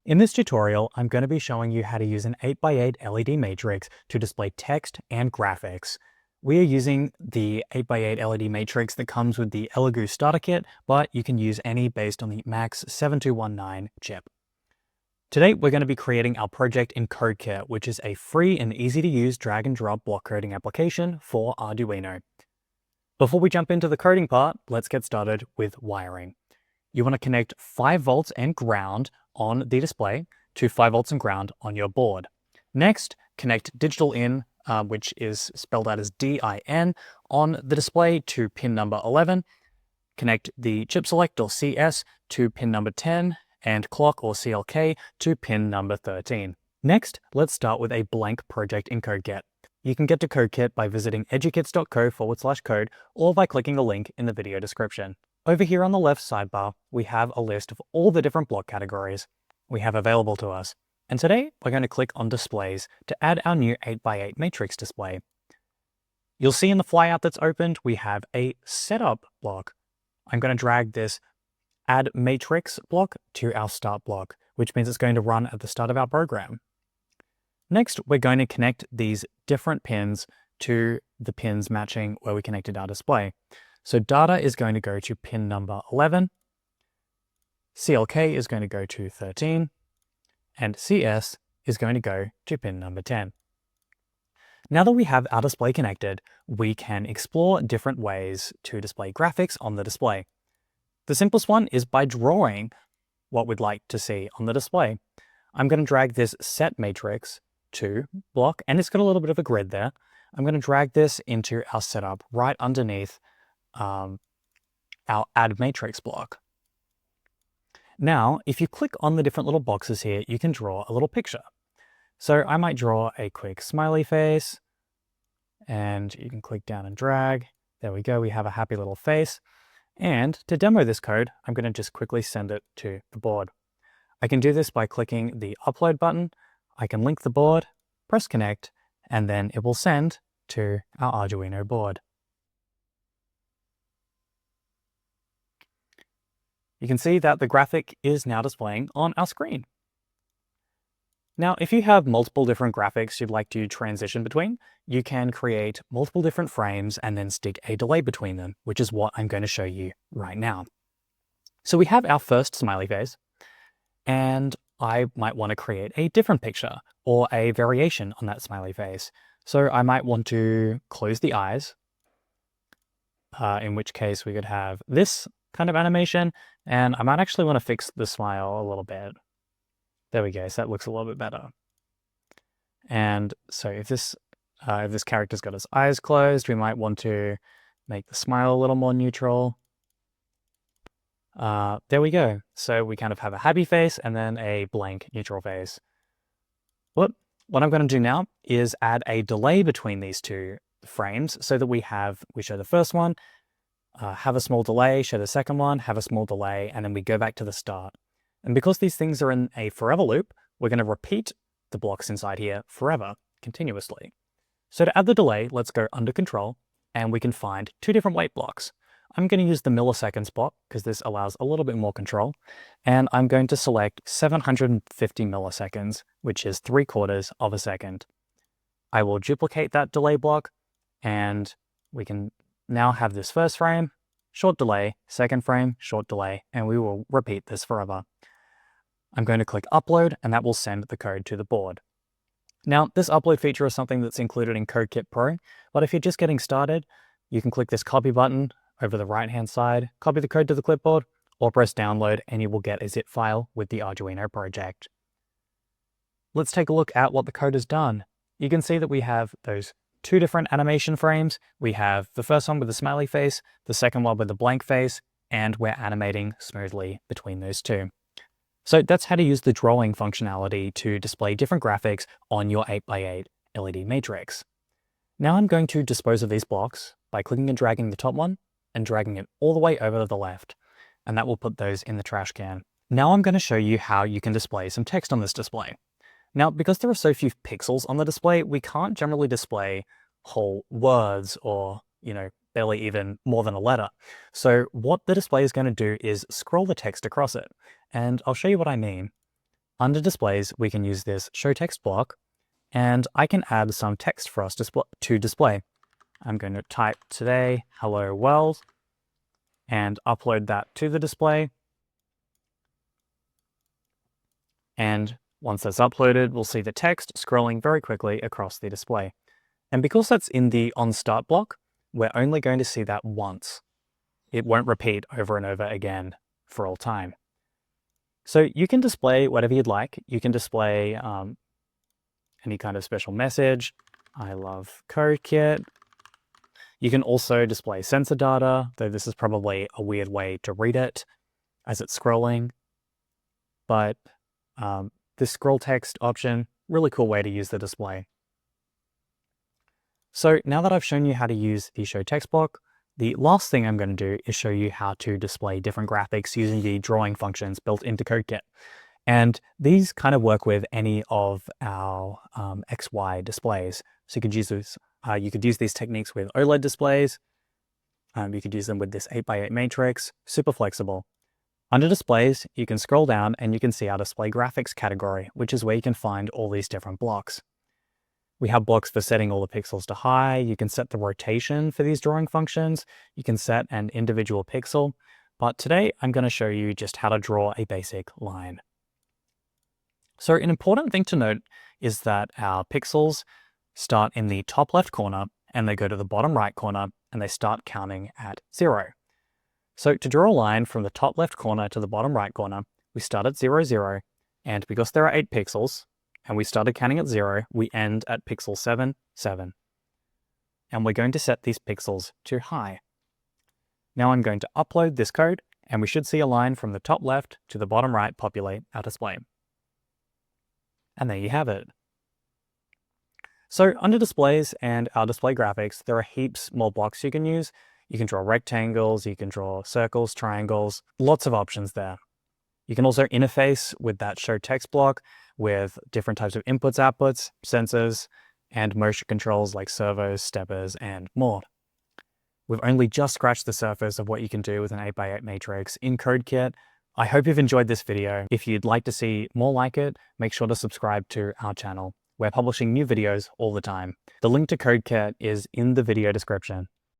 In this tutorial, I'm going to be showing you how to use an 8x8 LED matrix to display text and graphics. We are using the 8x8 LED matrix that comes with the Elegoo starter kit, but you can use any based on the MAX7219 chip. Today, we're going to be creating our project in CodeKit, which is a free and easy to use drag and drop block coding application for Arduino. Before we jump into the coding part, let's get started with wiring. You want to connect 5 volts and ground on the display to 5 volts and ground on your board. Next, connect digital in, which is spelled out as DIN, on the display to pin number 11. Connect the chip select or CS to pin number 10 and clock or CLK to pin number 13. Next, let's start with a blank project in CodeKit. You can get to CodeKit by visiting edukits.co/code or by clicking the link in the video description. Over here on the left sidebar, we have a list of all the different block categories we have available to us. And today, we're going to click on Displays to add our new 8x8 matrix display. You'll see in the flyout that's opened, we have a Setup block. I'm going to drag this Add Matrix block to our Start block, which means it's going to run at the start of our program. Next, we're going to connect these different pins to the pins matching where we connected our display. So data is going to go to pin number 11, CLK is going to go to 13, and CS is going to go to pin number 10. Now that we have our display connected, we can explore different ways to display graphics on the display. The simplest one is by drawing what we'd like to see on the display. I'm going to drag this set matrix to block, and it's got a little bit of a grid there. I'm going to drag this into our setup right underneath our add matrix block. Now, if you click on the different little boxes here, you can draw a little picture. So I might draw a quick smiley face, and you can click down and drag. There we go, we have a happy little face. And to demo this code, I'm going to just quickly send it to the board. I can do this by clicking the upload button. I can link the board, press connect, and then it will send to our Arduino board. You can see that the graphic is now displaying on our screen. Now, if you have multiple different graphics you'd like to transition between, you can create multiple different frames and then stick a delay between them, which is what I'm going to show you right now. So we have our first smiley face, and I might want to create a different picture or a variation on that smiley face. So I might want to close the eyes, in which case we could have this kind of animation, and I might actually want to fix the smile a little bit. There we go, so that looks a little bit better. And so if this character's got his eyes closed, we might want to make the smile a little more neutral. There we go. So we kind of have a happy face and then a blank neutral face. What I'm going to do now is add a delay between these two frames so that we show the first one, have a small delay, show the second one, have a small delay, and then we go back to the start. And because these things are in a forever loop, we're going to repeat the blocks inside here forever, continuously. So to add the delay, let's go under control, and we can find two different wait blocks. I'm going to use the milliseconds block because this allows a little bit more control, and I'm going to select 750 milliseconds, which is 3/4 of a second. I will duplicate that delay block, and we can now have this first frame, short delay, second frame, short delay, and we will repeat this forever. I'm going to click upload, and that will send the code to the board. Now, this upload feature is something that's included in CodeKit Pro, but if you're just getting started, you can click this copy button over the right-hand side, copy the code to the clipboard, or press download, and you will get a zip file with the Arduino project. Let's take a look at what the code has done. You can see that we have those two different animation frames. We have the first one with the smiley face, the second one with the blank face, and we're animating smoothly between those two. So that's how to use the drawing functionality to display different graphics on your 8x8 LED matrix. Now I'm going to dispose of these blocks by clicking and dragging the top one and dragging it all the way over to the left, and that will put those in the trash can. Now I'm going to show you how you can display some text on this display. Now, because there are so few pixels on the display, we can't generally display whole words or, barely even more than a letter. So what the display is going to do is scroll the text across it. And I'll show you what I mean. Under displays, we can use this show text block, and I can add some text for us to display. I'm going to type today, hello world, and upload that to the display. And once that's uploaded, we'll see the text scrolling very quickly across the display. And because that's in the onStart block, we're only going to see that once. It won't repeat over and over again for all time. So you can display whatever you'd like. You can display any kind of special message. I love CodeKit. You can also display sensor data, though this is probably a weird way to read it as it's scrolling. But this scroll text option, really cool way to use the display. So now that I've shown you how to use the show text block, the last thing I'm going to do is show you how to display different graphics using the drawing functions built into CodeKit. And these kind of work with any of our XY displays. So you could use this, you could use these techniques with OLED displays. You could use them with this 8x8 matrix, super flexible. Under displays, you can scroll down and you can see our display graphics category, which is where you can find all these different blocks. We have blocks for setting all the pixels to high. You can set the rotation for these drawing functions. You can set an individual pixel. But today I'm going to show you just how to draw a basic line. So an important thing to note is that our pixels start in the top left corner and they go to the bottom right corner and they start counting at 0. So to draw a line from the top left corner to the bottom right corner, we start at 0, 0, and because there are 8 pixels, and we started counting at 0, we end at pixel 7, 7. And we're going to set these pixels to high. Now I'm going to upload this code, and we should see a line from the top left to the bottom right populate our display. And there you have it. So under displays and our display graphics, there are heaps more blocks you can use. You can draw rectangles, you can draw circles, triangles, lots of options there. You can also interface with that show text block with different types of inputs, outputs, sensors, and motion controls like servos, steppers, and more. We've only just scratched the surface of what you can do with an 8x8 matrix in CodeKit. I hope you've enjoyed this video. If you'd like to see more like it, make sure to subscribe to our channel. We're publishing new videos all the time. The link to CodeKit is in the video description.